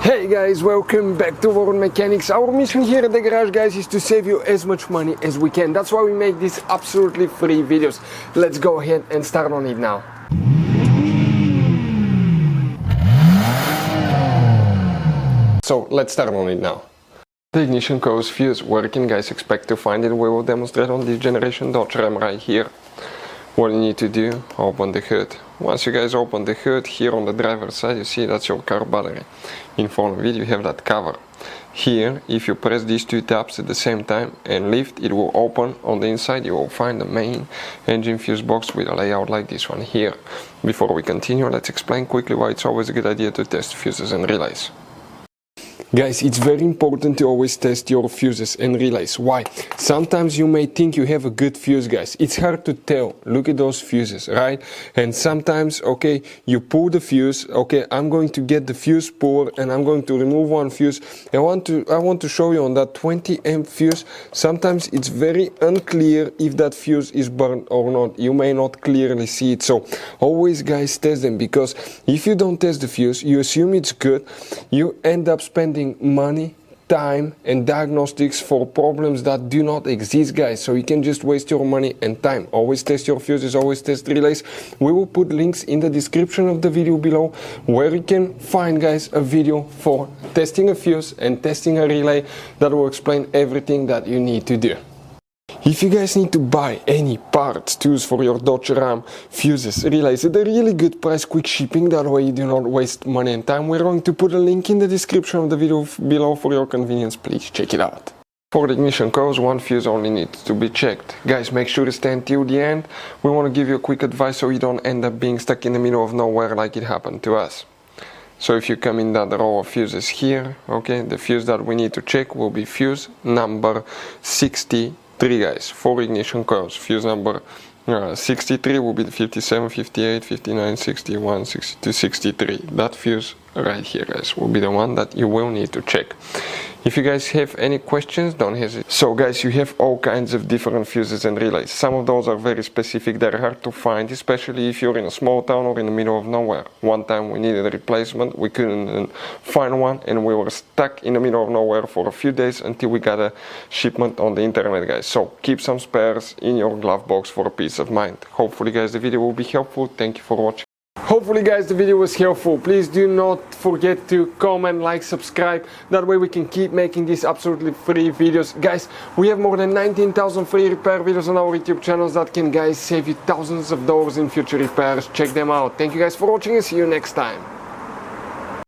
Hey guys, welcome back to World Mechanics. Our mission here at the garage, guys, is to save you as much money as we can. That's why we make these absolutely free videos. Let's go ahead and start on it now. So let's start on it now. The Ignition Coils fuse, where can guys expect to find it? We will demonstrate on this generation Dodge Ram right here. What you need to do, open the hood. Once you guys open the hood, here on the driver's side you see that's your car battery. In front of it you have that cover. Here, if you press these two tabs at the same time and lift, it will open. On the inside you will find the main engine fuse box with a layout like this one here. Before we continue, let's explain quickly why it's always a good idea to test fuses and relays. Guys, it's very important to always test your fuses and relays. Why? Sometimes you may think you have a good fuse, guys. It's hard to tell. Look at those fuses, right? And sometimes, okay, you pull the fuse. Okay, I'm going to get the fuse puller and I'm going to remove one fuse. I want to show you on that 20 amp fuse. Sometimes it's very unclear if that fuse is burned or not. You may not clearly see it. So always, guys, test them, because if you don't test the fuse, you assume it's good. You end up spending money, time and diagnostics for problems that do not exist, guys. So you can just waste your money and time. Always test your fuses, always test relays. We will put links in the description of the video below where you can find, guys, a video for testing a fuse and testing a relay that will explain everything that you need to do. If you guys need to buy any parts, tools for your Dodge Ram, fuses, relays at a really good price, quick shipping, that way you do not waste money and time, we're going to put a link in the description of the video below for your convenience. Please check it out. For the Ignition Coils, one fuse only needs to be checked. Guys, make sure to stay until the end. We want to give you a quick advice so you don't end up being stuck in the middle of nowhere like it happened to us. So if you come in that row of fuses here, okay, the fuse that we need to check will be fuse number 63, guys, for Ignition Coils. Fuse number 63 will be the 57, 58, 59, 61, 62, 63. That fuse right here, guys, will be the one that you will need to check. If you guys have any questions, don't hesitate. So guys, you have all kinds of different fuses and relays. Some of those are very specific, they're hard to find, especially if you're in a small town or in the middle of nowhere. One time we needed a replacement, we couldn't find one, and we were stuck in the middle of nowhere for a few days until we got a shipment on the internet, guys. So keep some spares in your glove box for peace of mind. Hopefully, guys, the video will be helpful. Thank you for watching. Hopefully, guys, the video was helpful. Please do not forget to comment, like, subscribe. That way we can keep making these absolutely free videos. Guys, we have more than 19,000 free repair videos on our YouTube channels that can, guys, save you thousands of dollars in future repairs. Check them out. Thank you guys for watching and see you next time.